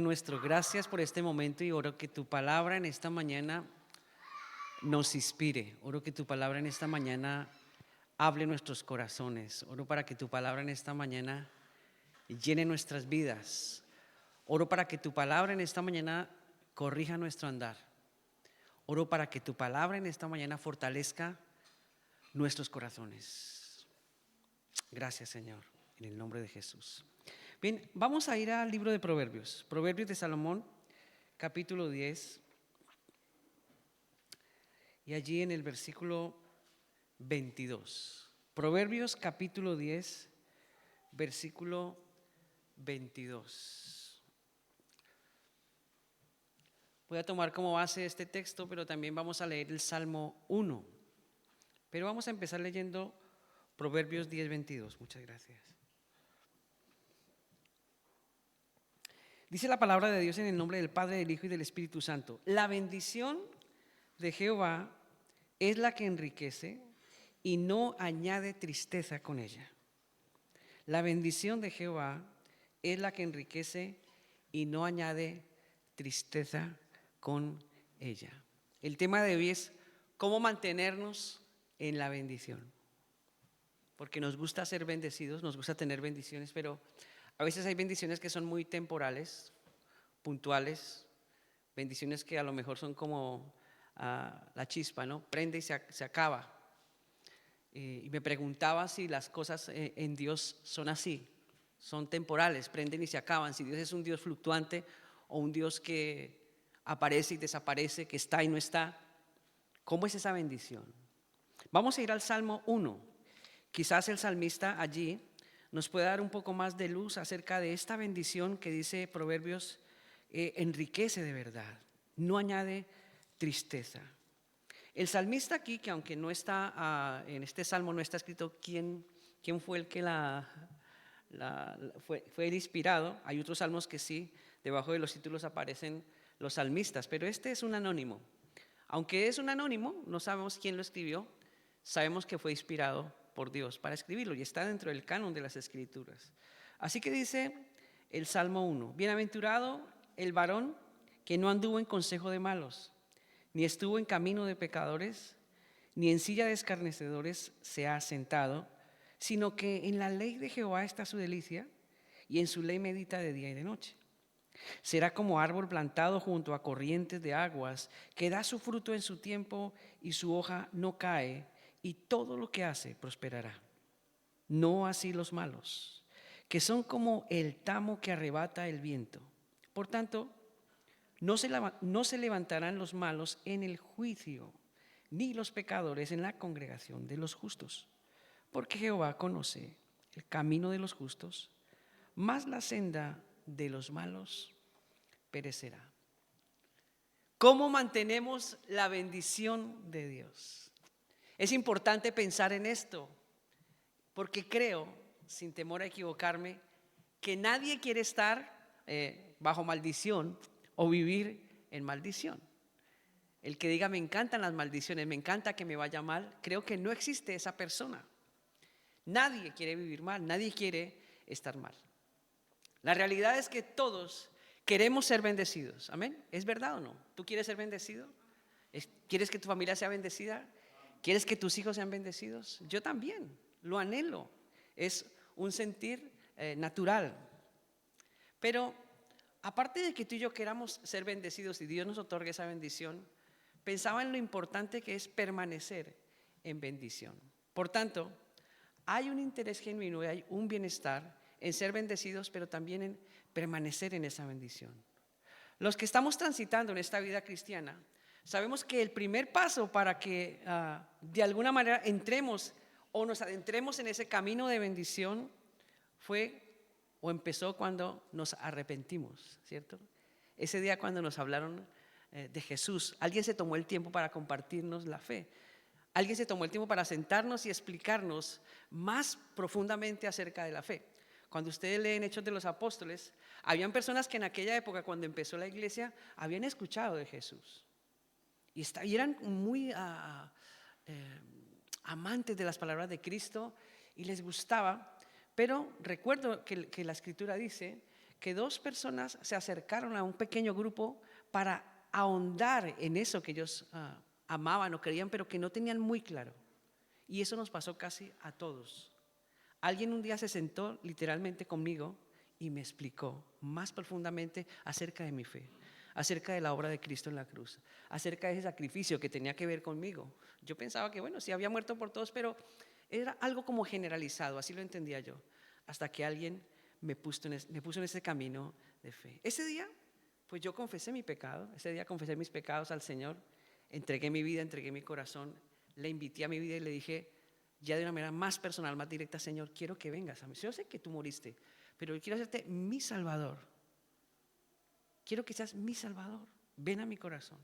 Nuestro, gracias por este momento y oro que tu palabra en esta mañana nos inspire. Oro que tu palabra en esta mañana hable nuestros corazones. Oro para que tu palabra en esta mañana llene nuestras vidas. Oro para que tu palabra en esta mañana corrija nuestro andar. Oro para que tu palabra en esta mañana fortalezca nuestros corazones. Gracias, Señor, en el nombre de Jesús. Bien, vamos a ir al libro de Proverbios. Proverbios de Salomón, capítulo 10. Y allí en el versículo 22. Proverbios capítulo 10, versículo 22. Voy a tomar como base este texto, pero también vamos a leer el Salmo 1. Pero vamos a empezar leyendo Proverbios 10, 22. Muchas gracias. Dice la palabra de Dios en el nombre del Padre, del Hijo y del Espíritu Santo. La bendición de Jehová es la que enriquece y no añade tristeza con ella. La bendición de Jehová es la que enriquece y no añade tristeza con ella. El tema de hoy es cómo mantenernos en la bendición. Porque nos gusta ser bendecidos, nos gusta tener bendiciones, pero a veces hay bendiciones que son muy temporales, puntuales, bendiciones que a lo mejor son como la chispa, ¿no? Prende y se acaba. Y me preguntaba si las cosas en Dios son así, son temporales, prenden y se acaban, si Dios es un Dios fluctuante o un Dios que aparece y desaparece, que está y no está. ¿Cómo es esa bendición? Vamos a ir al Salmo 1. Quizás el salmista allí nos pueda dar un poco más de luz acerca de esta bendición que dice Proverbios, enriquece de verdad, no añade tristeza. El salmista aquí, que aunque no está en este salmo, no está escrito quién fue el que fue el inspirado. Hay otros salmos que sí, debajo de los títulos aparecen los salmistas, pero este es un anónimo. Aunque es un anónimo, no sabemos quién lo escribió, sabemos que fue inspirado por Dios para escribirlo y está dentro del canon de las Escrituras. Así que dice el Salmo 1, bienaventurado el varón que no anduvo en consejo de malos, ni estuvo en camino de pecadores, ni en silla de escarnecedores se ha sentado, sino que en la ley de Jehová está su delicia, y en su ley medita de día y de noche. Será como árbol plantado junto a corrientes de aguas, que da su fruto en su tiempo y su hoja no cae, y todo lo que hace prosperará. No así los malos, que son como el tamo que arrebata el viento. Por tanto, no se levantarán los malos en el juicio, ni los pecadores en la congregación de los justos, porque Jehová conoce el camino de los justos, mas la senda de los malos perecerá. ¿Cómo mantenemos la bendición de Dios? Es importante pensar en esto, porque creo, sin temor a equivocarme, que nadie quiere estar bajo maldición o vivir en maldición. El que diga me encantan las maldiciones, me encanta que me vaya mal, creo que no existe esa persona. Nadie quiere vivir mal, nadie quiere estar mal. La realidad es que todos queremos ser bendecidos, amén. ¿Es verdad o no? ¿Tú quieres ser bendecido? ¿Quieres que tu familia sea bendecida? ¿Quieres que tus hijos sean bendecidos? Yo también, lo anhelo. Es un sentir natural. Pero aparte de que tú y yo queramos ser bendecidos y Dios nos otorgue esa bendición, pensaba en lo importante que es permanecer en bendición. Por tanto, hay un interés genuino y hay un bienestar en ser bendecidos, pero también en permanecer en esa bendición. Los que estamos transitando en esta vida cristiana, sabemos que el primer paso para que de alguna manera entremos o nos adentremos en ese camino de bendición fue o empezó cuando nos arrepentimos, ¿cierto? Ese día cuando nos hablaron de Jesús, alguien se tomó el tiempo para compartirnos la fe. Alguien se tomó el tiempo para sentarnos y explicarnos más profundamente acerca de la fe. Cuando ustedes leen Hechos de los Apóstoles, habían personas que en aquella época, cuando empezó la iglesia, habían escuchado de Jesús. Y eran muy amantes de las palabras de Cristo y les gustaba. Pero recuerdo que la Escritura dice que dos personas se acercaron a un pequeño grupo para ahondar en eso que ellos amaban o querían, pero que no tenían muy claro. Y eso nos pasó casi a todos. Alguien un día se sentó literalmente conmigo y me explicó más profundamente acerca de mi fe, acerca de la obra de Cristo en la cruz, acerca de ese sacrificio que tenía que ver conmigo. Yo pensaba que, bueno, sí había muerto por todos, pero era algo como generalizado, así lo entendía yo, hasta que alguien me puso en ese camino de fe. Ese día, pues yo confesé mi pecado, ese día confesé mis pecados al Señor, entregué mi vida, entregué mi corazón, le invité a mi vida y le dije, ya de una manera más personal, más directa: Señor, quiero que vengas a mí. Yo sé que tú moriste, pero yo quiero hacerte mi Salvador. Quiero que seas mi Salvador. Ven a mi corazón.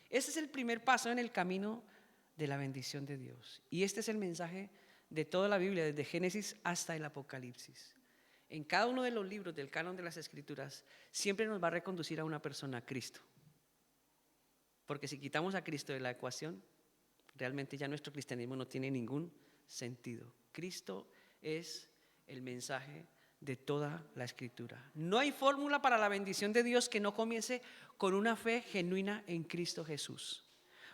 Ese es el primer paso en el camino de la bendición de Dios. Y este es el mensaje de toda la Biblia, desde Génesis hasta el Apocalipsis. En cada uno de los libros del canon de las Escrituras siempre nos va a reconducir a una persona, a Cristo. Porque si quitamos a Cristo de la ecuación, realmente ya nuestro cristianismo no tiene ningún sentido. Cristo es el mensaje de toda la Escritura. No hay fórmula para la bendición de Dios que no comience con una fe genuina en Cristo Jesús.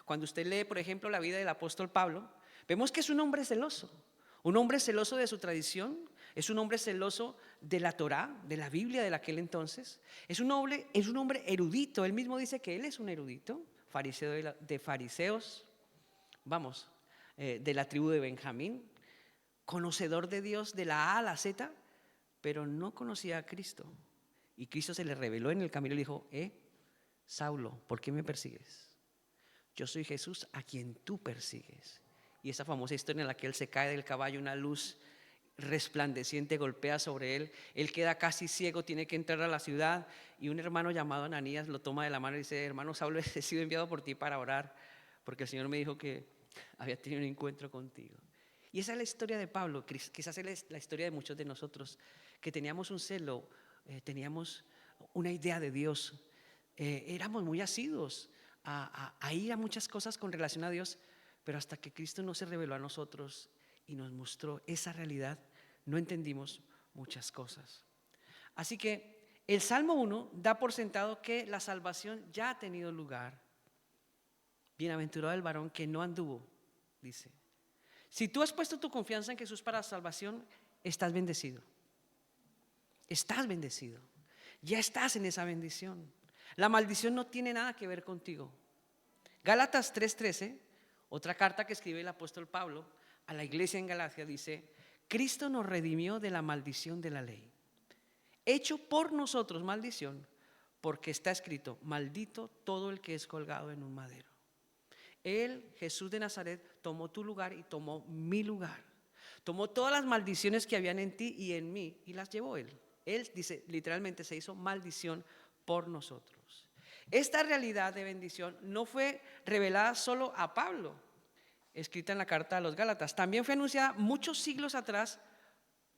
Cuando usted lee, por ejemplo, la vida del apóstol Pablo, vemos que es un hombre celoso de su tradición, es un hombre celoso de la Torá, de la Biblia de aquel entonces, es un hombre erudito. Él mismo dice que él es un erudito, fariseo de fariseos, de la tribu de Benjamín, conocedor de Dios de la A a la Z, pero no conocía a Cristo. Y Cristo se le reveló en el camino y le dijo: Saulo, ¿por qué me persigues? Yo soy Jesús a quien tú persigues. Y esa famosa historia en la que él se cae del caballo, una luz resplandeciente golpea sobre él, él queda casi ciego, tiene que entrar a la ciudad, y un hermano llamado Ananías lo toma de la mano y dice: hermano Saulo, he sido enviado por ti para orar, porque el Señor me dijo que había tenido un encuentro contigo. Y esa es la historia de Pablo, quizás es la historia de muchos de nosotros, que teníamos un celo, teníamos una idea de Dios, éramos muy asiduos a ir a muchas cosas con relación a Dios, pero hasta que Cristo no se reveló a nosotros y nos mostró esa realidad, no entendimos muchas cosas. Así que el Salmo 1 da por sentado que la salvación ya ha tenido lugar. Bienaventurado el varón que no anduvo, dice. Si tú has puesto tu confianza en Jesús para la salvación, estás bendecido. Estás bendecido. Ya estás en esa bendición. La maldición no tiene nada que ver contigo. Gálatas 3:13, otra carta que escribe el apóstol Pablo a la iglesia en Galacia, dice: Cristo nos redimió de la maldición de la ley, hecho por nosotros maldición, porque está escrito: maldito todo el que es colgado en un madero. Él, Jesús de Nazaret, tomó tu lugar y tomó mi lugar. Tomó todas las maldiciones que habían en ti y en mí y las llevó Él. Él, dice, literalmente se hizo maldición por nosotros. Esta realidad de bendición no fue revelada solo a Pablo, escrita en la carta a los Gálatas. También fue anunciada muchos siglos atrás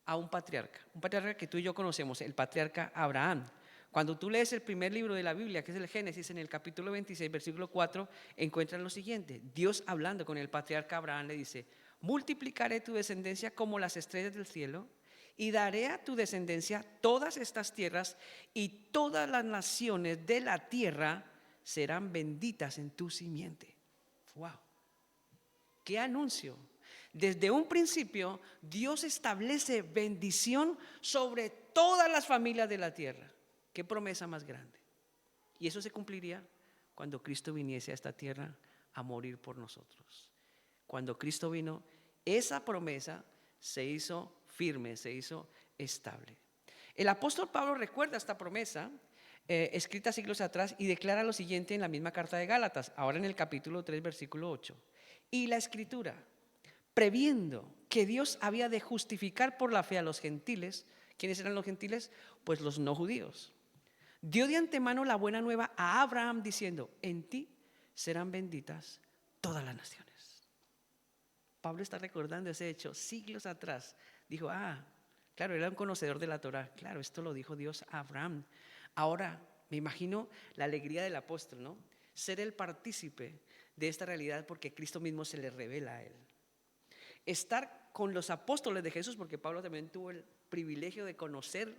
a un patriarca que tú y yo conocemos, el patriarca Abraham. Cuando tú lees el primer libro de la Biblia, que es el Génesis, en el capítulo 26, versículo 4, encuentras lo siguiente. Dios, hablando con el patriarca Abraham, le dice: multiplicaré tu descendencia como las estrellas del cielo, y daré a tu descendencia todas estas tierras, y todas las naciones de la tierra serán benditas en tu simiente. ¡Wow! ¡Qué anuncio! Desde un principio, Dios establece bendición sobre todas las familias de la tierra. ¡Qué promesa más grande! Y eso se cumpliría cuando Cristo viniese a esta tierra a morir por nosotros. Cuando Cristo vino, esa promesa se hizo firme, se hizo estable. El apóstol Pablo recuerda esta promesa escrita siglos atrás y declara lo siguiente en la misma carta de Gálatas, ahora en el capítulo 3, versículo 8. Y la Escritura, previendo que Dios había de justificar por la fe a los gentiles. ¿Quiénes eran los gentiles? Pues los no judíos. Dio de antemano la buena nueva a Abraham diciendo: en ti serán benditas todas las naciones. Pablo está recordando ese hecho siglos atrás. Dijo: claro, era un conocedor de la Torá. Claro, esto lo dijo Dios a Abraham. Ahora me imagino la alegría del apóstol, ¿no? Ser el partícipe de esta realidad porque Cristo mismo se le revela a él. Estar con los apóstoles de Jesús, porque Pablo también tuvo el privilegio de conocer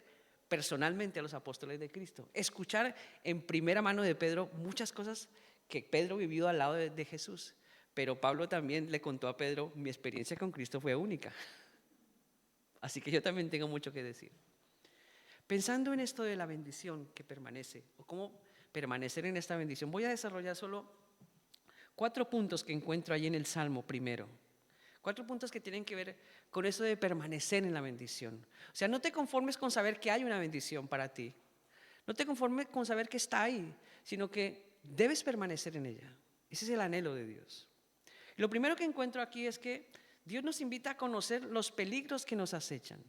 personalmente a los apóstoles de Cristo, escuchar en primera mano de Pedro muchas cosas que Pedro vivió al lado de Jesús. Pero Pablo también le contó a Pedro: mi experiencia con Cristo fue única. Así que yo también tengo mucho que decir. Pensando en esto de la bendición que permanece, o cómo permanecer en esta bendición, voy a desarrollar solo 4 puntos que encuentro ahí en el Salmo primero. 4 puntos que tienen que ver con eso de permanecer en la bendición. O sea, no te conformes con saber que hay una bendición para ti. No te conformes con saber que está ahí, sino que debes permanecer en ella. Ese es el anhelo de Dios. Lo primero que encuentro aquí es que Dios nos invita a conocer los peligros que nos acechan.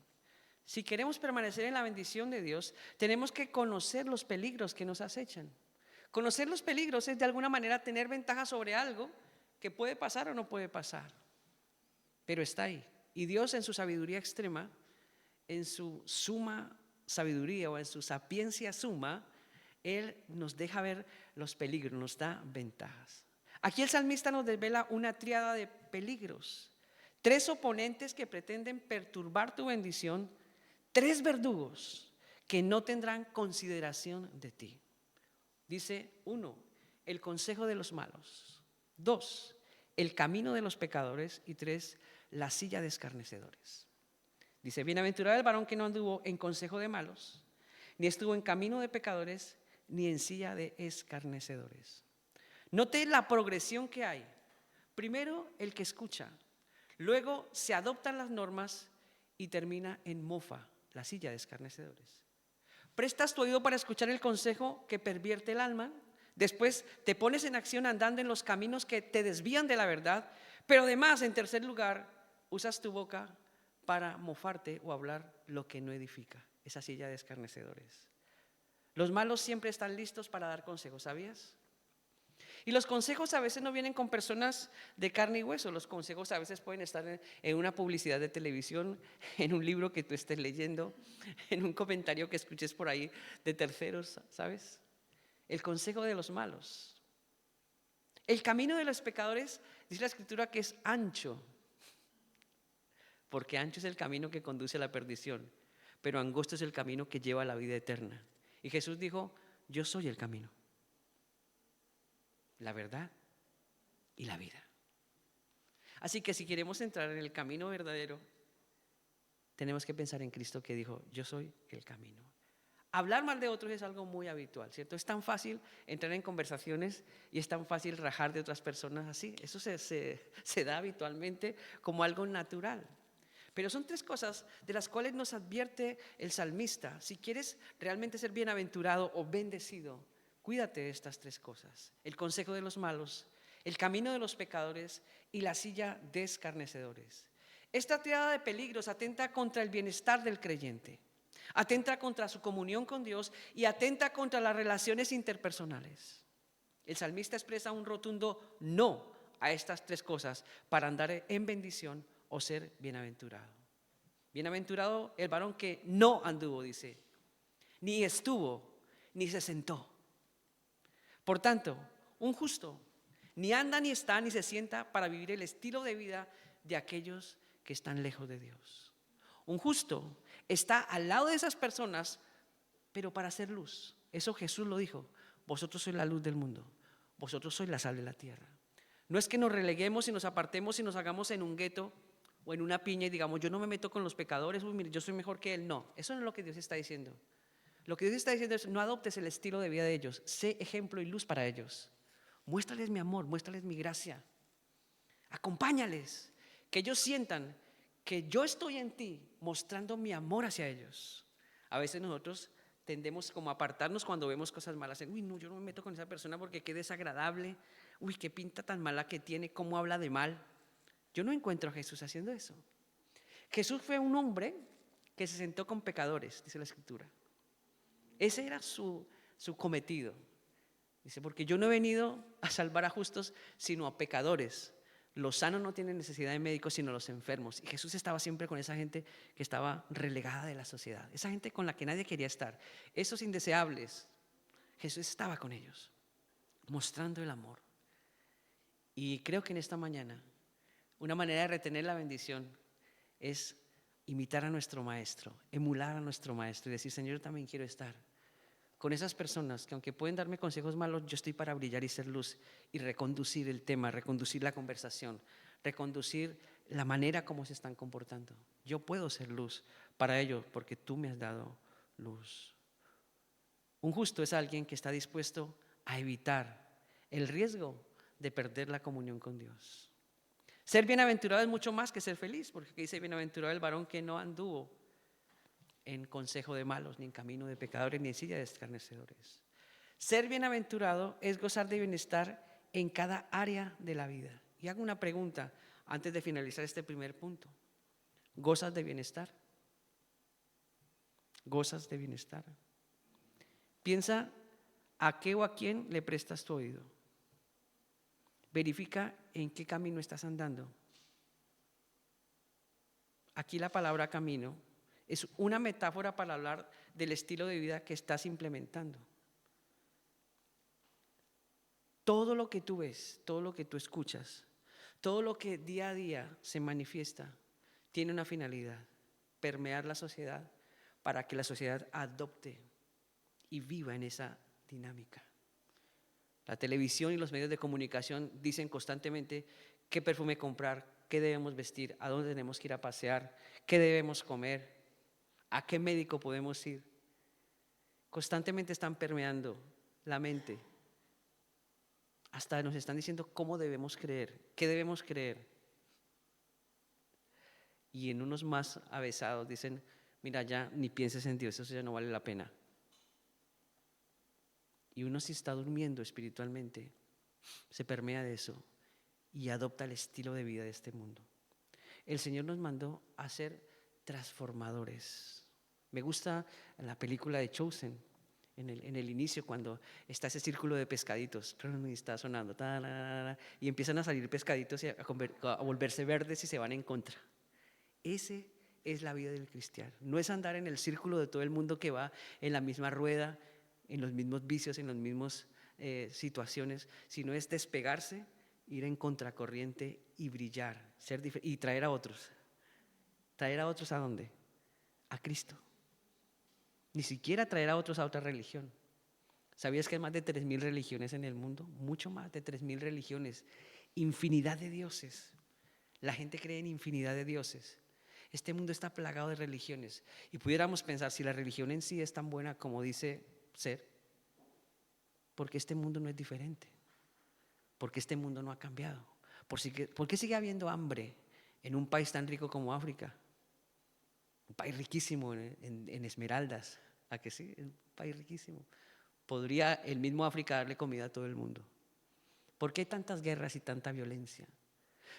Si queremos permanecer en la bendición de Dios, tenemos que conocer los peligros que nos acechan. Conocer los peligros es de alguna manera tener ventaja sobre algo que puede pasar o no puede pasar, pero está ahí. Y Dios, en su sabiduría extrema, en su suma sabiduría o en su sapiencia suma, Él nos deja ver los peligros, nos da ventajas. Aquí el salmista nos desvela una tríada de peligros: 3 oponentes que pretenden perturbar tu bendición, 3 verdugos que no tendrán consideración de ti. Dice: 1, el consejo de los malos; 2, el camino de los pecadores; y 3, la silla de escarnecedores. Dice: bienaventurado el varón que no anduvo en consejo de malos, ni estuvo en camino de pecadores, ni en silla de escarnecedores. Note la progresión que hay. Primero el que escucha, luego se adoptan las normas y termina en mofa, la silla de escarnecedores. Prestas tu oído para escuchar el consejo que pervierte el alma, después te pones en acción andando en los caminos que te desvían de la verdad, pero además, en tercer lugar, usas tu boca para mofarte o hablar lo que no edifica, esa silla de escarnecedores. Los malos siempre están listos para dar consejos, ¿sabías? Y los consejos a veces no vienen con personas de carne y hueso. Los consejos a veces pueden estar en una publicidad de televisión, en un libro que tú estés leyendo, en un comentario que escuches por ahí de terceros, ¿sabes? El consejo de los malos. El camino de los pecadores, dice la Escritura, que es ancho, porque ancho es el camino que conduce a la perdición, pero angosto es el camino que lleva a la vida eterna. Y Jesús dijo: yo soy el camino, la verdad y la vida. Así que si queremos entrar en el camino verdadero, tenemos que pensar en Cristo, que dijo: yo soy el camino. Hablar mal de otros es algo muy habitual, ¿cierto? Es tan fácil entrar en conversaciones y es tan fácil rajar de otras personas así. Eso se da habitualmente como algo natural. Pero son 3 cosas de las cuales nos advierte el salmista. Si quieres realmente ser bienaventurado o bendecido, cuídate de estas 3 cosas: el consejo de los malos, el camino de los pecadores y la silla de escarnecedores. Esta triada de peligros atenta contra el bienestar del creyente, atenta contra su comunión con Dios y atenta contra las relaciones interpersonales. El salmista expresa un rotundo no a estas 3 cosas para andar en bendición o ser bienaventurado. Bienaventurado el varón que no anduvo, dice, ni estuvo, ni se sentó. Por tanto, un justo ni anda, ni está, ni se sienta para vivir el estilo de vida de aquellos que están lejos de Dios. Un justo está al lado de esas personas, pero para hacer luz. Eso Jesús lo dijo: vosotros sois la luz del mundo, vosotros sois la sal de la tierra. No es que nos releguemos y nos apartemos y nos hagamos en un gueto o en una piña y digamos: yo no me meto con los pecadores, uy, mire, yo soy mejor que él. No, eso no es lo que Dios está diciendo. Lo que Dios está diciendo es: no adoptes el estilo de vida de ellos, sé ejemplo y luz para ellos. Muéstrales mi amor, muéstrales mi gracia. Acompáñales, que ellos sientan que yo estoy en ti, mostrando mi amor hacia ellos. A veces nosotros tendemos como a apartarnos cuando vemos cosas malas. Uy, no, yo no me meto con esa persona porque qué desagradable. Uy, qué pinta tan mala que tiene, cómo habla de mal. Yo no encuentro a Jesús haciendo eso. Jesús fue un hombre que se sentó con pecadores, dice la Escritura. Ese era su cometido. Dice: porque yo no he venido a salvar a justos, sino a pecadores. Los sanos no tienen necesidad de médicos, sino los enfermos. Y Jesús estaba siempre con esa gente que estaba relegada de la sociedad, esa gente con la que nadie quería estar, esos indeseables. Jesús estaba con ellos, mostrando el amor. Y creo que en esta mañana una manera de retener la bendición es imitar a nuestro maestro, emular a nuestro maestro y decir, Señor, yo también quiero estar con esas personas que aunque pueden darme consejos malos, yo estoy para brillar y ser luz y reconducir el tema, reconducir la conversación, reconducir la manera como se están comportando. Yo puedo ser luz para ellos porque tú me has dado luz. Un justo es alguien que está dispuesto a evitar el riesgo de perder la comunión con Dios. Ser bienaventurado es mucho más que ser feliz, porque aquí dice bienaventurado el varón que no anduvo en consejo de malos, ni en camino de pecadores, ni en silla de escarnecedores. Ser bienaventurado es gozar de bienestar en cada área de la vida. Y hago una pregunta antes de finalizar este primer punto. ¿Gozas de bienestar? ¿Gozas de bienestar? Piensa a qué o a quién le prestas tu oído. Verifica en qué camino estás andando. Aquí la palabra camino es una metáfora para hablar del estilo de vida que estás implementando. Todo lo que tú ves, todo lo que tú escuchas, todo lo que día a día se manifiesta, tiene una finalidad: permear la sociedad para que la sociedad adopte y viva en esa dinámica. La televisión y los medios de comunicación dicen constantemente qué perfume comprar, qué debemos vestir, a dónde tenemos que ir a pasear, qué debemos comer, a qué médico podemos ir. Constantemente están permeando la mente. Hasta nos están diciendo cómo debemos creer, qué debemos creer. Y en unos más avesados dicen, mira, ya ni pienses en Dios, eso ya no vale la pena. Y uno, si está durmiendo espiritualmente, se permea de eso y adopta el estilo de vida de este mundo. El Señor nos mandó a ser transformadores. Me gusta la película de Chosen, en el inicio, cuando está ese círculo de pescaditos, y está sonando, y empiezan a salir pescaditos y a volverse verdes y se van en contra. Ese es la vida del cristiano. No es andar en el círculo de todo el mundo que va en la misma rueda, en los mismos vicios, en las mismas situaciones, sino es despegarse, ir en contracorriente y brillar, ser y traer a otros. ¿Traer a otros a dónde? A Cristo. Ni siquiera traer a otros a otra religión. ¿Sabías que hay más de 3.000 religiones en el mundo? Mucho más de 3.000 religiones. Infinidad de dioses. La gente cree en infinidad de dioses. Este mundo está plagado de religiones. Y pudiéramos pensar, si la religión en sí es tan buena como dice ser, ¿por qué este mundo no es diferente? ¿Por qué este mundo no ha cambiado? ¿Por qué sigue habiendo hambre en un país tan rico como África? Un país riquísimo en esmeraldas. ¿A que sí? Un país riquísimo. ¿Podría el mismo África darle comida a todo el mundo? ¿Por qué hay tantas guerras y tanta violencia?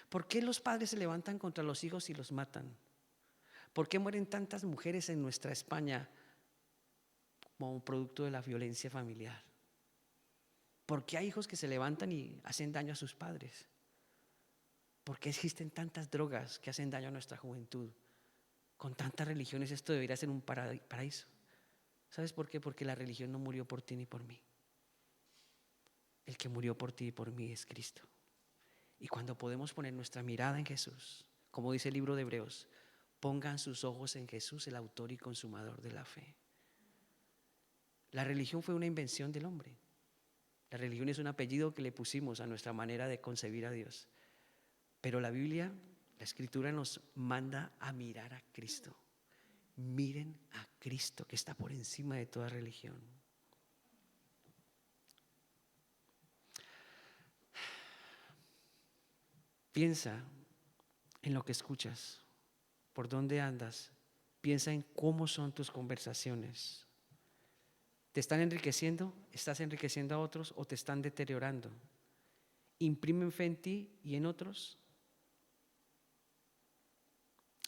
¿Por qué los padres se levantan contra los hijos y los matan? ¿Por qué mueren tantas mujeres en nuestra España como producto de la violencia familiar? ¿Por qué hay hijos que se levantan y hacen daño a sus padres? ¿Por qué existen tantas drogas que hacen daño a nuestra juventud? Con tantas religiones esto debería ser un paraíso. ¿Sabes por qué? Porque la religión no murió por ti ni por mí. El que murió por ti y por mí es Cristo. Y cuando podemos poner nuestra mirada en Jesús, como dice el libro de Hebreos, pongan sus ojos en Jesús, el autor y consumador de la fe. La religión fue una invención del hombre. La religión es un apellido que le pusimos a nuestra manera de concebir a Dios. Pero la Biblia, la Escritura nos manda a mirar a Cristo. Miren a Cristo, que está por encima de toda religión. Piensa en lo que escuchas, por dónde andas. Piensa en cómo son tus conversaciones. ¿Te están enriqueciendo? ¿Estás enriqueciendo a otros o te están deteriorando? ¿Imprimen fe en ti y en otros?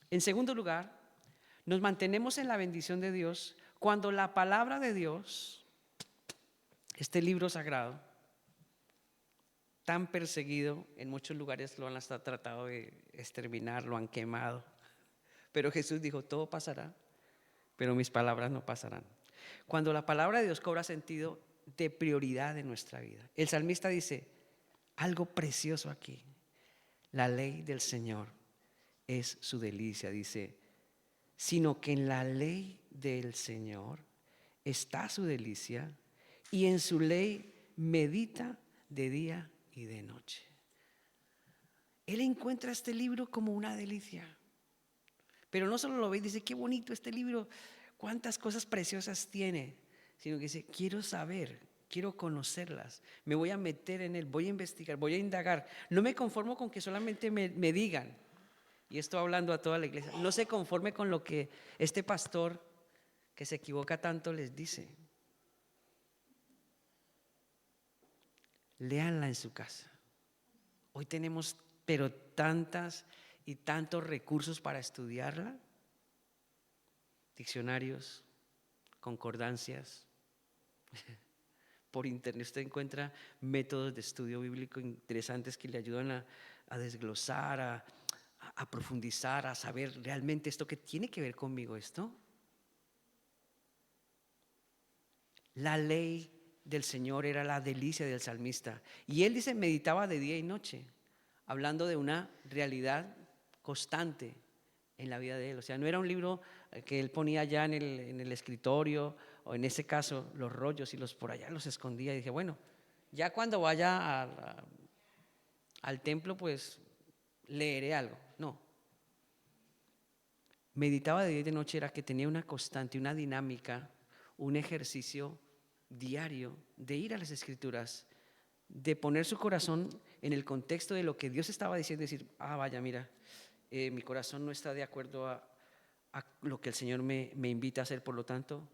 En segundo lugar, nos mantenemos en la bendición de Dios cuando la palabra de Dios, este libro sagrado, tan perseguido, en muchos lugares lo han hasta tratado de exterminar, lo han quemado. Pero Jesús dijo, todo pasará, pero mis palabras no pasarán. Cuando la palabra de Dios cobra sentido de prioridad en nuestra vida. El salmista dice, algo precioso aquí, la ley del Señor es su delicia, dice, sino que en la ley del Señor está su delicia, y en su ley medita de día y de noche. Él encuentra este libro como una delicia. Pero no solo lo ve y dice, qué bonito este libro, cuántas cosas preciosas tiene, sino que dice, quiero saber, quiero conocerlas, me voy a meter en él, voy a investigar, voy a indagar. No me conformo con que solamente me digan, y estoy hablando a toda la iglesia, no se conforme con lo que este pastor que se equivoca tanto les dice. Léanla en su casa. Hoy tenemos pero tantas y tantos recursos para estudiarla. Diccionarios, concordancias. Por internet usted encuentra métodos de estudio bíblico interesantes que le ayudan a desglosar, a profundizar, a saber realmente esto que tiene que ver conmigo esto. La ley del Señor era la delicia del salmista. Y él dice, meditaba de día y noche, hablando de una realidad constante en la vida de él. O sea, no era un libro que él ponía allá en el escritorio, o en ese caso los rollos y los por allá los escondía. Y dije, bueno, ya cuando vaya al templo pues leeré algo. No. Meditaba de día y de noche, era que tenía una constante, una dinámica, un ejercicio diario de ir a las escrituras, de poner su corazón en el contexto de lo que Dios estaba diciendo y decir, vaya, mira, mi corazón no está de acuerdo a lo que el Señor me invita a hacer, por lo tanto,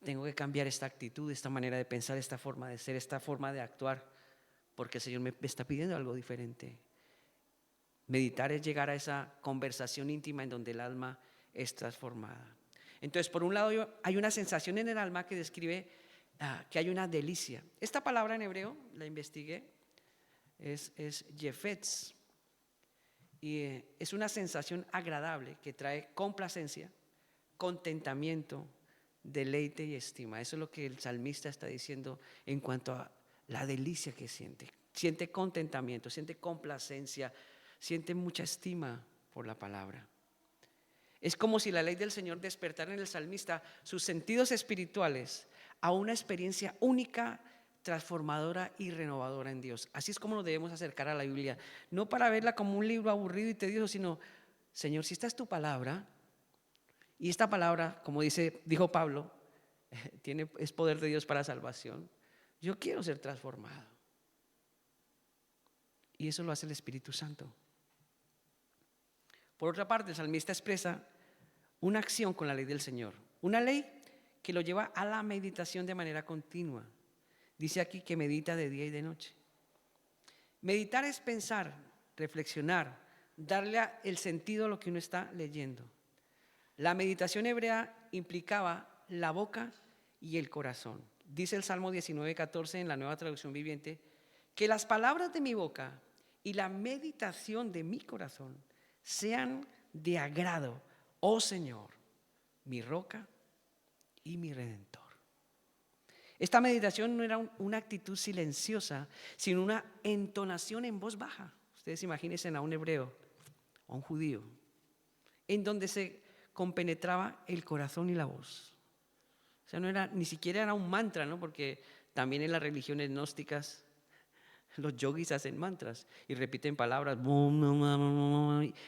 tengo que cambiar esta actitud, esta manera de pensar, esta forma de ser, esta forma de actuar, porque el Señor me está pidiendo algo diferente. Meditar es llegar a esa conversación íntima en donde el alma es transformada. Entonces, por un lado, hay una sensación en el alma que describe que hay una delicia. Esta palabra en hebreo, la investigué, es yefetz, y es una sensación agradable que trae complacencia, contentamiento, deleite y estima. Eso es lo que el salmista está diciendo en cuanto a la delicia que siente. Siente contentamiento, siente complacencia, siente mucha estima por la palabra. Es como si la ley del Señor despertara en el salmista sus sentidos espirituales a una experiencia única, transformadora y renovadora en Dios. Así es como nos debemos acercar a la Biblia, no para verla como un libro aburrido y tedioso, sino, Señor, si esta es tu palabra, y esta palabra, como dijo Pablo, es poder de Dios para salvación, yo quiero ser transformado. Y eso lo hace el Espíritu Santo. Por otra parte, el salmista expresa una acción con la ley del Señor, una ley que lo lleva a la meditación de manera continua. Dice aquí que medita de día y de noche. Meditar es pensar, reflexionar, darle el sentido a lo que uno está leyendo. La meditación hebrea implicaba la boca y el corazón. Dice el Salmo 19:14 en la Nueva Traducción Viviente, que las palabras de mi boca y la meditación de mi corazón sean de agrado, oh Señor, mi roca y mi redentor. Esta meditación no era una actitud silenciosa, sino una entonación en voz baja. Ustedes imagínense a un hebreo, a un judío, en donde se compenetraba el corazón y la voz. O sea, ni siquiera era un mantra, ¿no? Porque también en las religiones gnósticas los yogis hacen mantras y repiten palabras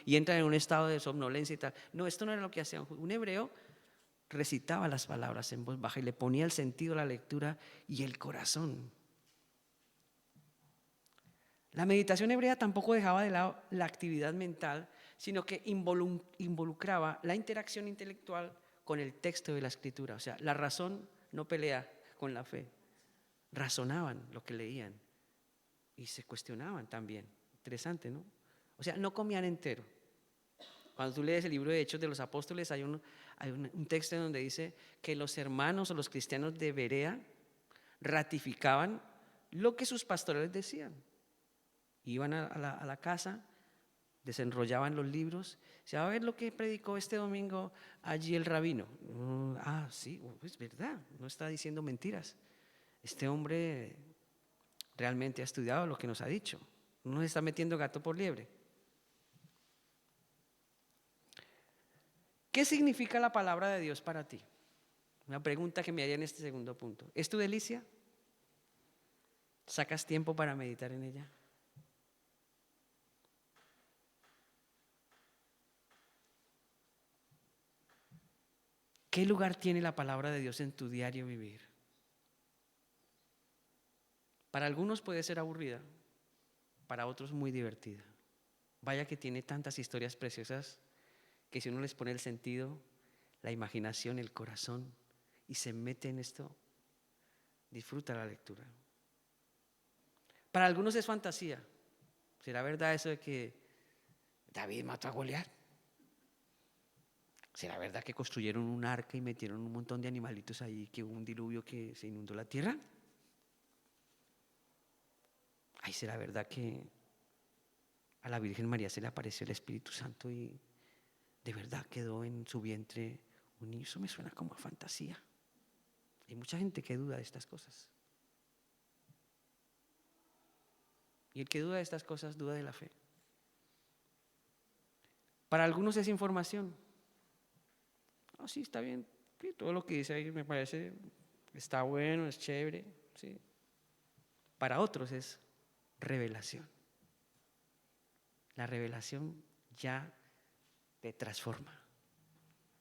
y entran en un estado de somnolencia y tal. No, esto no era lo que hacía un hebreo. Recitaba las palabras en voz baja y le ponía el sentido a la lectura y el corazón. La meditación hebrea tampoco dejaba de lado la actividad mental, sino que involucraba la interacción intelectual con el texto de la escritura. O sea, la razón no pelea con la fe. Razonaban lo que leían y se cuestionaban también. Interesante, ¿no? O sea, no comían entero. Cuando tú lees el libro de Hechos de los Apóstoles, hay un texto en donde dice que los hermanos o los cristianos de Berea ratificaban lo que sus pastores les decían. Iban a la casa, desenrollaban los libros, se va a ver lo que predicó este domingo allí el rabino. Sí, es verdad, no está diciendo mentiras. Este hombre realmente ha estudiado lo que nos ha dicho, no nos está metiendo gato por liebre. ¿Qué significa la palabra de Dios para ti? Una pregunta que me haría en este segundo punto. ¿Es tu delicia? ¿Sacas tiempo para meditar en ella? ¿Qué lugar tiene la palabra de Dios en tu diario vivir? Para algunos puede ser aburrida, para otros muy divertida. Vaya que tiene tantas historias preciosas que si uno les pone el sentido, la imaginación, el corazón y se mete en esto, disfruta la lectura. Para algunos es fantasía. ¿Será verdad eso de que David mató a Goliat? ¿Será verdad que construyeron un arca y metieron un montón de animalitos ahí, que hubo un diluvio que se inundó la tierra? Ay, ¿será verdad que a la Virgen María se le apareció el Espíritu Santo y de verdad quedó en su vientre un niño? Eso me suena como a fantasía. Hay mucha gente que duda de estas cosas. Y el que duda de estas cosas duda de la fe. Para algunos es información. Ah, sí, está bien. Sí, todo lo que dice ahí me parece, está bueno, es chévere. Sí. Para otros es revelación. La revelación ya te transforma.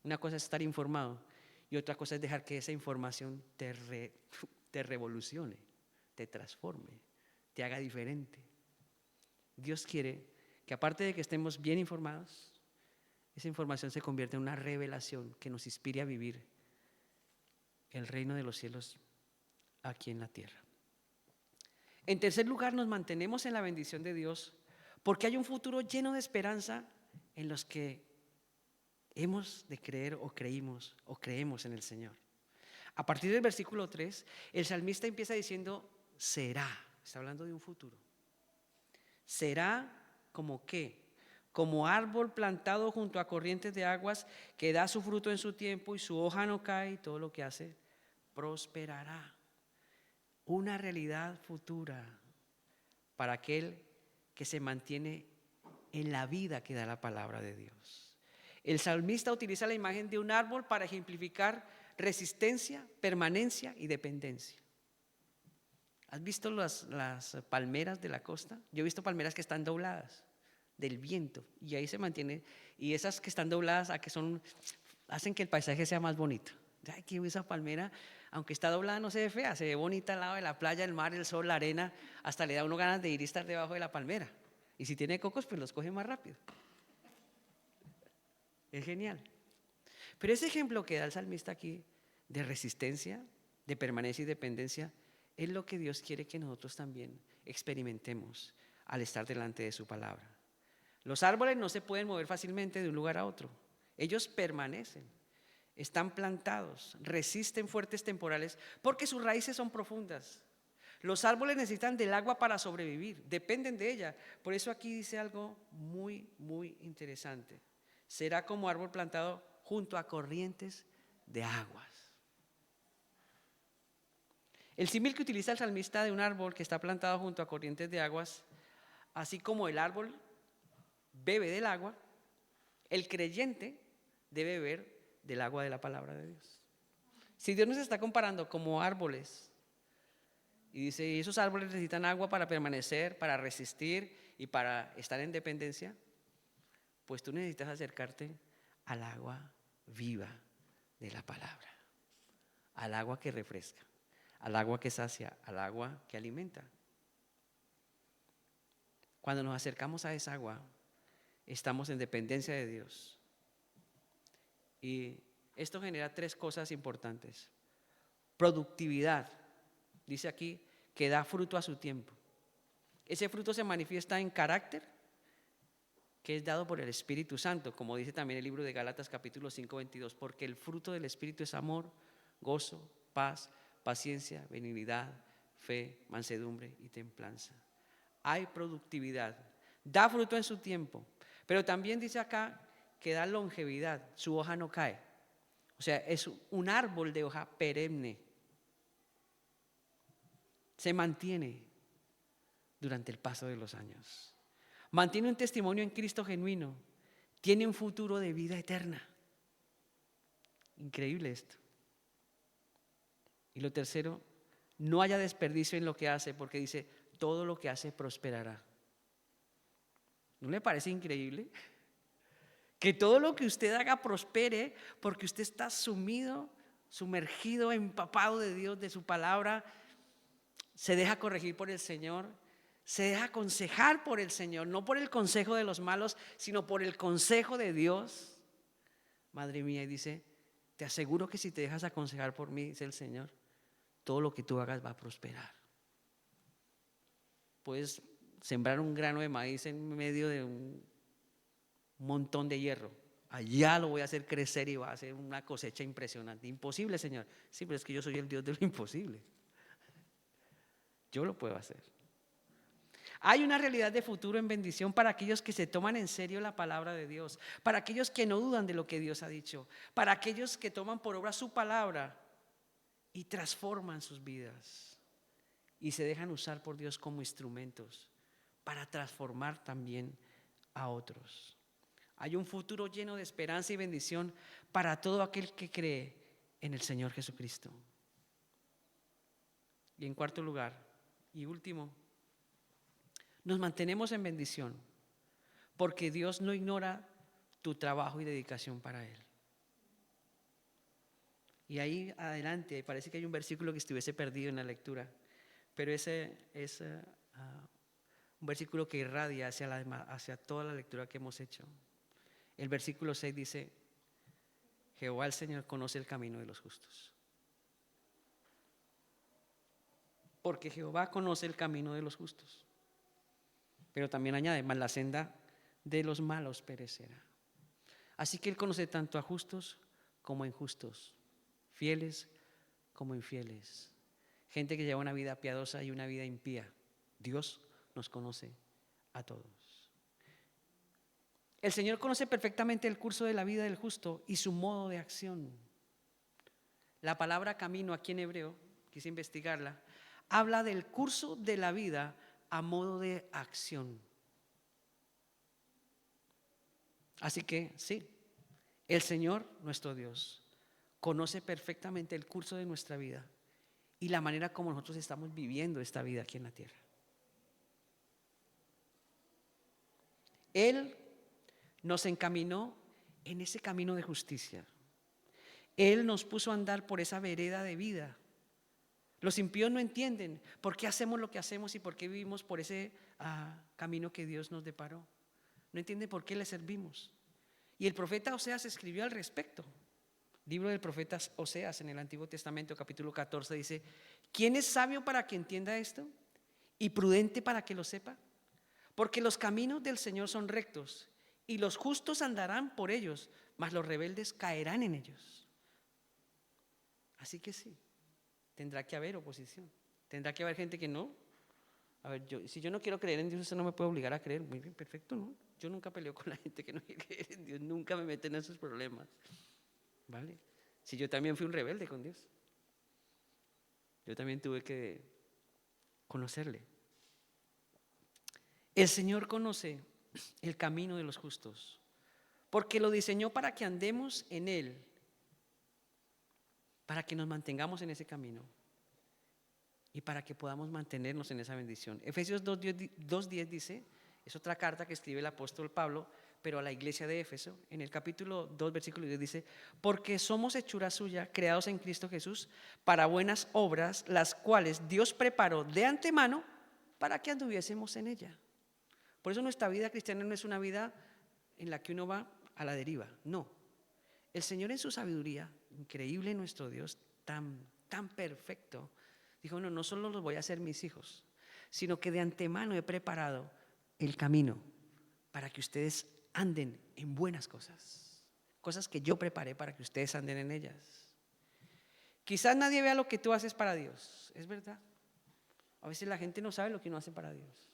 Una cosa es estar informado y otra cosa es dejar que esa información te revolucione, te transforme, te haga diferente. Dios quiere que aparte de que estemos bien informados, esa información se convierta en una revelación que nos inspire a vivir el reino de los cielos aquí en la tierra. En tercer lugar, nos mantenemos en la bendición de Dios porque hay un futuro lleno de esperanza en los que hemos de creer o creemos en el Señor. A partir del versículo 3, el salmista empieza diciendo, será, está hablando de un futuro. Será como qué, como árbol plantado junto a corrientes de aguas que da su fruto en su tiempo y su hoja no cae y todo lo que hace prosperará. Una realidad futura para aquel que se mantiene en la vida que da la palabra de Dios. El salmista utiliza la imagen de un árbol para ejemplificar resistencia, permanencia y dependencia. ¿Has visto las palmeras de la costa? Yo he visto palmeras que están dobladas del viento y ahí se mantiene. Y esas que están dobladas hacen que el paisaje sea más bonito. Ay, que esa palmera, aunque está doblada, no se ve fea, se ve bonita al lado de la playa, el mar, el sol, la arena. Hasta le da a uno ganas de ir y estar debajo de la palmera. Y si tiene cocos, pues los coge más rápido. Es genial. Pero ese ejemplo que da el salmista aquí de resistencia, de permanencia y dependencia, es lo que Dios quiere que nosotros también experimentemos al estar delante de su palabra. Los árboles no se pueden mover fácilmente de un lugar a otro. Ellos permanecen, están plantados, resisten fuertes temporales porque sus raíces son profundas. Los árboles necesitan del agua para sobrevivir, dependen de ella. Por eso aquí dice algo muy, muy interesante. Será como árbol plantado junto a corrientes de aguas. El símil que utiliza el salmista de un árbol que está plantado junto a corrientes de aguas, así como el árbol bebe del agua, el creyente debe beber del agua de la palabra de Dios. Si Dios nos está comparando como árboles y dice, y esos árboles necesitan agua para permanecer, para resistir y para estar en dependencia, pues tú necesitas acercarte al agua viva de la palabra, al agua que refresca, al agua que sacia, al agua que alimenta. Cuando nos acercamos a esa agua, estamos en dependencia de Dios. Y esto genera tres cosas importantes. Productividad, dice aquí, que da fruto a su tiempo. Ese fruto se manifiesta en carácter, que es dado por el Espíritu Santo, como dice también el libro de Gálatas capítulo 5, 22, porque el fruto del Espíritu es amor, gozo, paz, paciencia, benignidad, fe, mansedumbre y templanza. Hay productividad, da fruto en su tiempo, pero también dice acá que da longevidad, su hoja no cae. O sea, es un árbol de hoja perenne. Se mantiene durante el paso de los años. Mantiene un testimonio en Cristo genuino. Tiene un futuro de vida eterna. Increíble esto. Y lo tercero, no haya desperdicio en lo que hace, porque dice, todo lo que hace prosperará. ¿No le parece increíble? Que todo lo que usted haga prospere, porque usted está sumido, sumergido, empapado de Dios, de su palabra, se deja corregir por el Señor, se deja aconsejar por el Señor, no por el consejo de los malos, sino por el consejo de Dios. Madre mía, y dice, te aseguro que si te dejas aconsejar por mí, dice el Señor, todo lo que tú hagas va a prosperar. Puedes sembrar un grano de maíz en medio de un montón de hierro. Allá lo voy a hacer crecer y va a ser una cosecha impresionante. Imposible, Señor. Sí, pero es que yo soy el Dios de lo imposible. Yo lo puedo hacer. Hay una realidad de futuro en bendición para aquellos que se toman en serio la palabra de Dios, para aquellos que no dudan de lo que Dios ha dicho, para aquellos que toman por obra su palabra y transforman sus vidas y se dejan usar por Dios como instrumentos para transformar también a otros. Hay un futuro lleno de esperanza y bendición para todo aquel que cree en el Señor Jesucristo. Y en cuarto lugar y último, nos mantenemos en bendición porque Dios no ignora tu trabajo y dedicación para Él. Y ahí adelante parece que hay un versículo que estuviese perdido en la lectura, pero ese es un versículo que irradia hacia toda la lectura que hemos hecho. El versículo 6 dice, Jehová el Señor conoce el camino de los justos. Porque Jehová conoce el camino de los justos. Pero también añade, mas la senda de los malos perecerá. Así que Él conoce tanto a justos como a injustos, fieles como infieles, gente que lleva una vida piadosa y una vida impía. Dios nos conoce a todos. El Señor conoce perfectamente el curso de la vida del justo y su modo de acción. La palabra camino aquí en hebreo, quise investigarla, habla del curso de la vida a modo de acción. Así que sí, el Señor, nuestro Dios, conoce perfectamente el curso de nuestra vida y la manera como nosotros estamos viviendo esta vida aquí en la tierra. Él nos encaminó en ese camino de justicia. Él nos puso a andar por esa vereda de vida. Los impíos no entienden por qué hacemos lo que hacemos y por qué vivimos por ese camino que Dios nos deparó. No entienden por qué le servimos. Y el profeta Oseas escribió al respecto. Libro del profeta Oseas en el Antiguo Testamento, capítulo 14, dice: ¿quién es sabio para que entienda esto? ¿Y prudente para que lo sepa? Porque los caminos del Señor son rectos, y los justos andarán por ellos, mas los rebeldes caerán en ellos. Así que sí, tendrá que haber oposición. Tendrá que haber gente que no. A ver, si yo no quiero creer en Dios, usted no me puede obligar a creer. Muy bien, perfecto, ¿no? Yo nunca peleo con la gente que no quiere creer en Dios, nunca me meten en esos problemas. ¿Vale? Si yo también fui un rebelde con Dios, yo también tuve que conocerle. El Señor conoce el camino de los justos, porque lo diseñó para que andemos en él, para que nos mantengamos en ese camino y para que podamos mantenernos en esa bendición. Efesios 2:10 dice, es otra carta que escribe el apóstol Pablo, pero a la iglesia de Éfeso, en el capítulo 2, versículo 10 dice: porque somos hechura suya, creados en Cristo Jesús, para buenas obras, las cuales Dios preparó de antemano para que anduviésemos en ella. Por eso nuestra vida cristiana no es una vida en la que uno va a la deriva, no. El Señor en su sabiduría, increíble nuestro Dios, tan perfecto, dijo: no solo los voy a hacer mis hijos, sino que de antemano he preparado el camino para que ustedes anden en buenas cosas, cosas que yo preparé para que ustedes anden en ellas. Quizás nadie vea lo que tú haces para Dios, es verdad. A veces la gente no sabe lo que uno hace para Dios.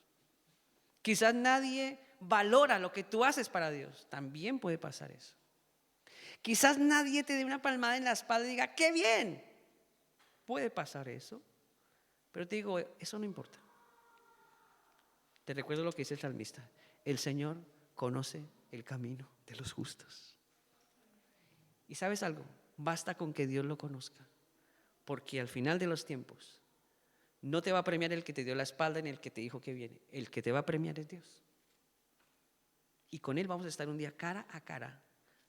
Quizás nadie valora lo que tú haces para Dios, también puede pasar eso. Quizás nadie te dé una palmada en la espalda y diga: ¡qué bien! Puede pasar eso, pero te digo, eso no importa. Te recuerdo lo que dice el salmista: el Señor conoce el camino de los justos. Y ¿sabes algo? basta con que Dios lo conozca, porque al final de los tiempos no te va a premiar el que te dio la espalda ni el que te dijo que viene. El que te va a premiar es Dios. Y con Él vamos a estar un día cara a cara,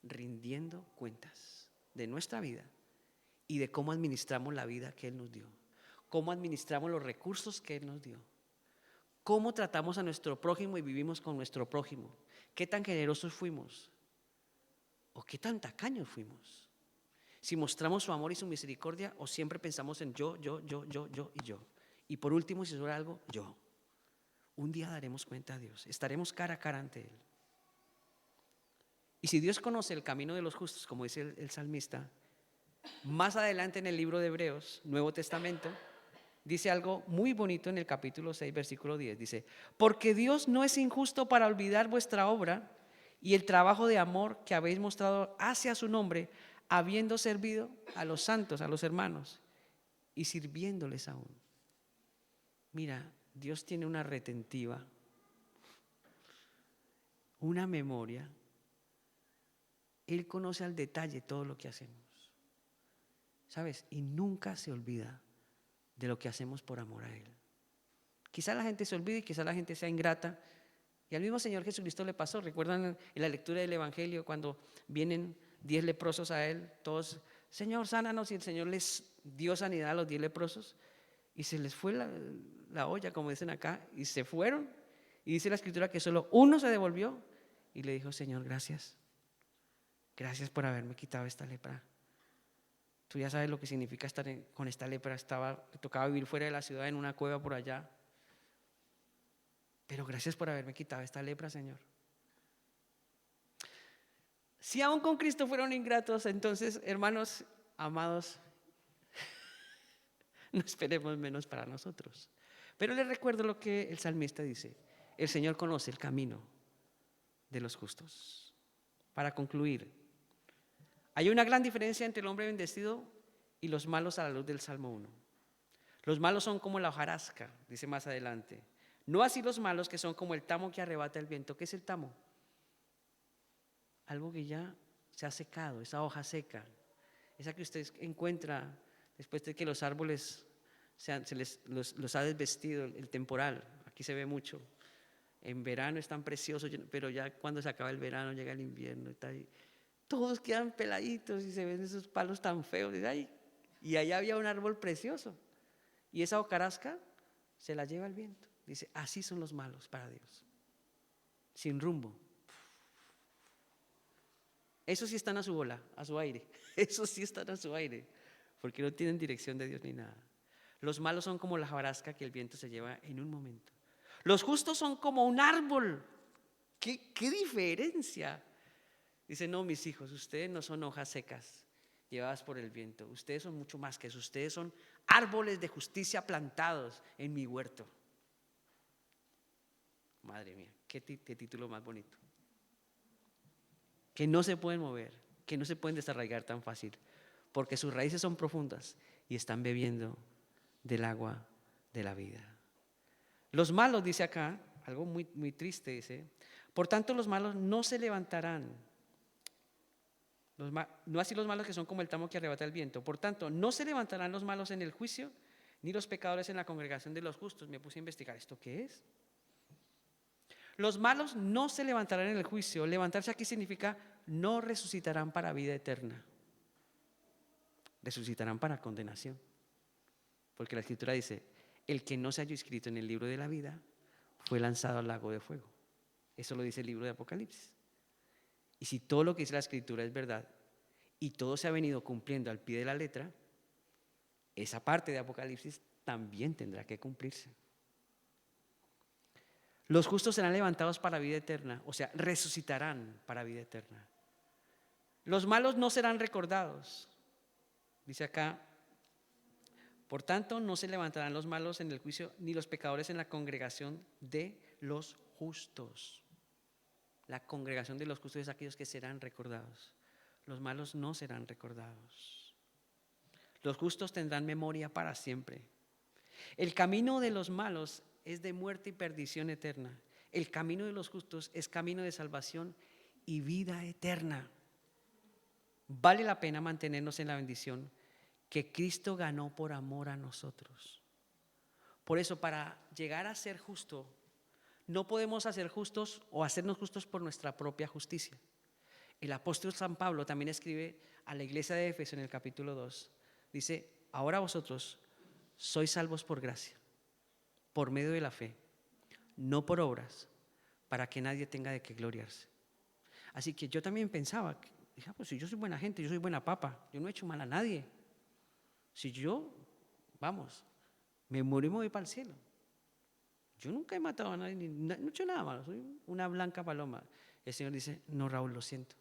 rindiendo cuentas de nuestra vida y de cómo administramos la vida que Él nos dio, cómo administramos los recursos que Él nos dio, cómo tratamos a nuestro prójimo y vivimos con nuestro prójimo, qué tan generosos fuimos o qué tan tacaños fuimos, si mostramos su amor y su misericordia o siempre pensamos en yo y yo. Y por último, si sobra algo, yo. Un día daremos cuenta a Dios, estaremos cara a cara ante Él. Y si Dios conoce el camino de los justos, como dice el salmista, más adelante en el libro de Hebreos, Nuevo Testamento, dice algo muy bonito en el capítulo 6, versículo 10. Dice, porque Dios no es injusto para olvidar vuestra obra y el trabajo de amor que habéis mostrado hacia su nombre, habiendo servido a los santos, a los hermanos, y sirviéndoles aún. Mira, Dios tiene una retentiva, una memoria. Él conoce al detalle todo lo que hacemos, ¿sabes? Y nunca se olvida de lo que hacemos por amor a Él. Quizá la gente se olvide y quizá la gente sea ingrata. Y al mismo Señor Jesucristo le pasó. ¿Recuerdan en la lectura del Evangelio cuando vienen 10 leprosos a Él? Todos, Señor, sánanos, y el Señor les dio sanidad a los 10 leprosos. Y se les fue la olla, como dicen acá, y se fueron. Y dice la Escritura que solo uno se devolvió y le dijo, Señor, gracias. Gracias por haberme quitado esta lepra. Tú ya sabes lo que significa estar con esta lepra. Le tocaba vivir fuera de la ciudad en una cueva por allá. Pero gracias por haberme quitado esta lepra, Señor. Si aún con Cristo fueron ingratos, entonces, hermanos amados, no esperemos menos para nosotros. Pero les recuerdo lo que el salmista dice. El Señor conoce el camino de los justos. Para concluir, hay una gran diferencia entre el hombre bendecido y los malos a la luz del Salmo 1. Los malos son como la hojarasca, dice más adelante. No así los malos, que son como el tamo que arrebata el viento. ¿Qué es el tamo? Algo que ya se ha secado, esa hoja seca, esa que usted encuentra después de que los árboles los ha desvestido el temporal. Aquí se ve mucho. En verano es tan precioso, pero ya cuando se acaba el verano llega el invierno y tal, todos quedan peladitos y se ven esos palos tan feos. Y allá había un árbol precioso. Y esa hojarasca se la lleva el viento. Dice, así son los malos para Dios. Sin rumbo. Esos sí están a su bola, a su aire. Esos sí están a su aire. Porque no tienen dirección de Dios ni nada. Los malos son como la hojarasca que el viento se lleva en un momento. Los justos son como un árbol. ¿Qué diferencia? Dice, no, mis hijos, ustedes no son hojas secas llevadas por el viento. Ustedes son mucho más que eso. Ustedes son árboles de justicia plantados en mi huerto. Madre mía, qué título más bonito. Que no se pueden mover, que no se pueden desarraigar tan fácil, porque sus raíces son profundas y están bebiendo del agua de la vida. Los malos, dice acá, algo muy, muy triste, dice, por tanto los malos no se levantarán. No así los malos, que son como el tamo que arrebata el viento. Por tanto, no se levantarán los malos en el juicio, ni los pecadores en la congregación de los justos. Me puse a investigar, ¿esto qué es? Los malos no se levantarán en el juicio. Levantarse aquí significa no resucitarán para vida eterna. Resucitarán para condenación. Porque la Escritura dice, el que no se haya inscrito en el libro de la vida fue lanzado al lago de fuego. Eso lo dice el libro de Apocalipsis. Y si todo lo que dice la Escritura es verdad y todo se ha venido cumpliendo al pie de la letra, esa parte de Apocalipsis también tendrá que cumplirse. Los justos serán levantados para vida eterna, o sea, resucitarán para vida eterna. Los malos no serán recordados. Dice acá, por tanto, no se levantarán los malos en el juicio, ni los pecadores en la congregación de los justos. La congregación de los justos es aquellos que serán recordados. Los malos no serán recordados. Los justos tendrán memoria para siempre. El camino de los malos es de muerte y perdición eterna. El camino de los justos es camino de salvación y vida eterna. Vale la pena mantenernos en la bendición que Cristo ganó por amor a nosotros. Por eso, para llegar a ser justo, no podemos hacer justos o hacernos justos por nuestra propia justicia. El apóstol San Pablo también escribe a la iglesia de Éfeso en el capítulo 2. Dice: ahora vosotros sois salvos por gracia, por medio de la fe, no por obras, para que nadie tenga de qué gloriarse. Así que yo también pensaba, dije, pues si yo soy buena gente, yo soy buena papa, yo no he hecho mal a nadie. Si yo, vamos, me muero y me voy para el cielo. Yo nunca he matado a nadie, ni no he hecho nada malo, soy una blanca paloma. El Señor dice: no, Raúl, lo siento.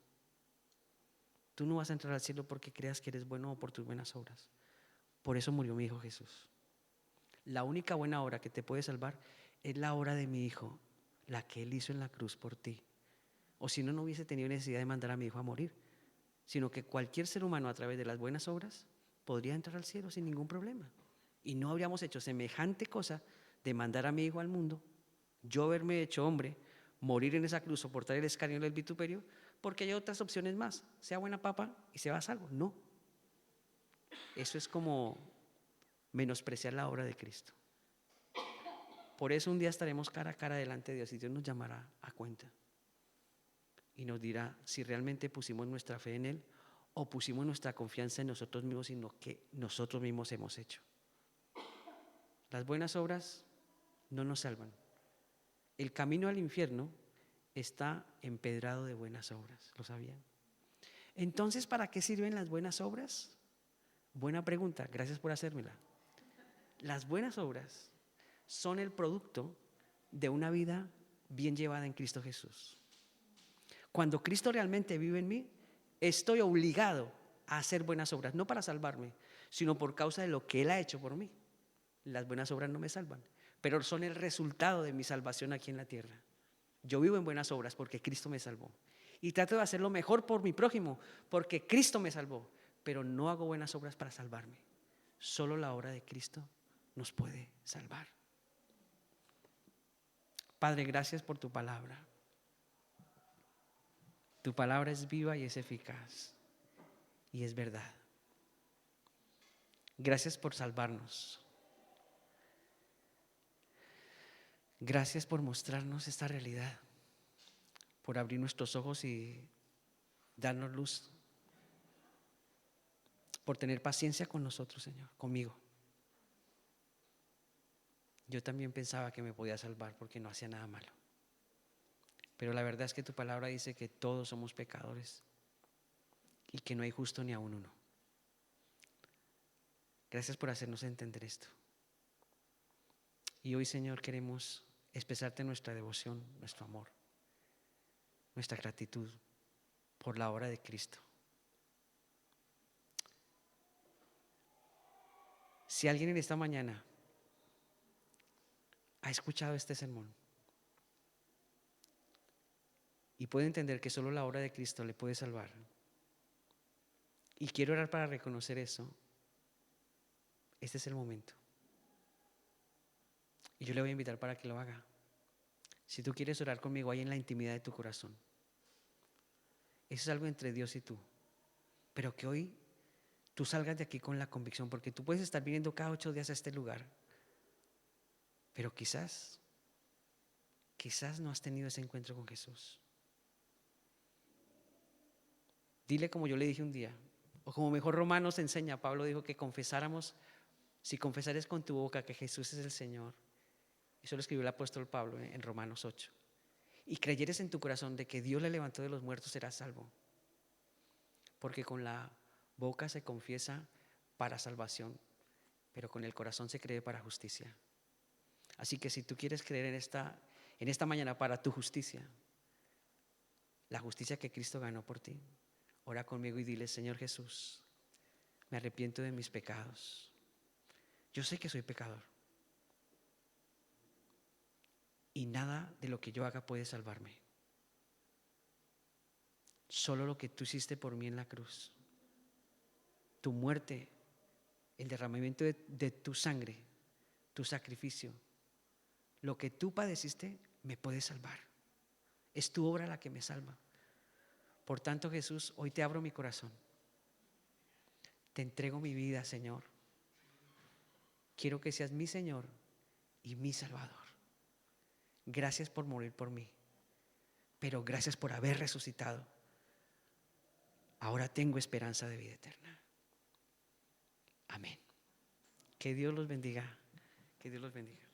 Tú no vas a entrar al cielo porque creas que eres bueno o por tus buenas obras. Por eso murió mi Hijo Jesús. La única buena obra que te puede salvar es la obra de mi Hijo, la que Él hizo en la cruz por ti. O si no, no hubiese tenido necesidad de mandar a mi Hijo a morir, sino que cualquier ser humano a través de las buenas obras podría entrar al cielo sin ningún problema. Y no habríamos hecho semejante cosa de mandar a mi Hijo al mundo, yo haberme hecho hombre, morir en esa cruz, soportar el escarnio del vituperio, porque hay otras opciones más. Sea buena papa y se va a salvo. No. Eso es como menospreciar la obra de Cristo. Por eso un día estaremos cara a cara delante de Dios y Dios nos llamará a cuenta. Y nos dirá si realmente pusimos nuestra fe en Él o pusimos nuestra confianza en nosotros mismos y en lo que nosotros mismos hemos hecho. Las buenas obras no nos salvan. El camino al infierno está empedrado de buenas obras. ¿Lo sabían? Entonces, ¿para qué sirven las buenas obras? Buena pregunta, gracias por hacérmela. Las buenas obras son el producto de una vida bien llevada en Cristo Jesús. Cuando Cristo realmente vive en mí, estoy obligado a hacer buenas obras, no para salvarme, sino por causa de lo que Él ha hecho por mí. Las buenas obras no me salvan, pero son el resultado de mi salvación aquí en la tierra. Yo vivo en buenas obras porque Cristo me salvó. Y trato de hacer lo mejor por mi prójimo porque Cristo me salvó, pero no hago buenas obras para salvarme. Solo la obra de Cristo nos puede salvar. Padre, gracias por tu palabra. Tu palabra es viva y es eficaz y es verdad. Gracias por salvarnos. Gracias por mostrarnos esta realidad, por abrir nuestros ojos y darnos luz, por tener paciencia con nosotros, Señor, conmigo. Yo también pensaba que me podía salvar porque no hacía nada malo. Pero la verdad es que tu palabra dice que todos somos pecadores y que no hay justo ni aun uno. Gracias por hacernos entender esto. Y hoy, Señor, queremos expresarte nuestra devoción, nuestro amor, nuestra gratitud por la obra de Cristo. Si alguien en esta mañana ha escuchado este sermón y puede entender que solo la obra de Cristo le puede salvar, y quiero orar para reconocer eso, este es el momento. Y yo le voy a invitar para que lo haga. Si tú quieres orar conmigo ahí en la intimidad de tu corazón, eso es algo entre Dios y tú. Pero que hoy tú salgas de aquí con la convicción, porque tú puedes estar viniendo cada 8 días a este lugar, pero quizás no has tenido ese encuentro con Jesús. Dile como yo le dije un día, o como mejor Romanos enseña, Pablo dijo que confesáramos, si confesares con tu boca que Jesús es el Señor. Eso lo escribió el apóstol Pablo en Romanos 8. Y creyeres en tu corazón de que Dios le levantó de los muertos, serás salvo. Porque con la boca se confiesa para salvación, pero con el corazón se cree para justicia. Así que si tú quieres creer en esta mañana para tu justicia, la justicia que Cristo ganó por ti, ora conmigo y dile: Señor Jesús, me arrepiento de mis pecados. Yo sé que soy pecador. Y nada de lo que yo haga puede salvarme. Solo lo que tú hiciste por mí en la cruz. Tu muerte, el derramamiento de tu sangre, tu sacrificio, lo que tú padeciste me puede salvar. Es tu obra la que me salva. Por tanto, Jesús, hoy te abro mi corazón. Te entrego mi vida, Señor. Quiero que seas mi Señor y mi Salvador. Gracias por morir por mí, pero gracias por haber resucitado. Ahora tengo esperanza de vida eterna. Amén. Que Dios los bendiga. Que Dios los bendiga.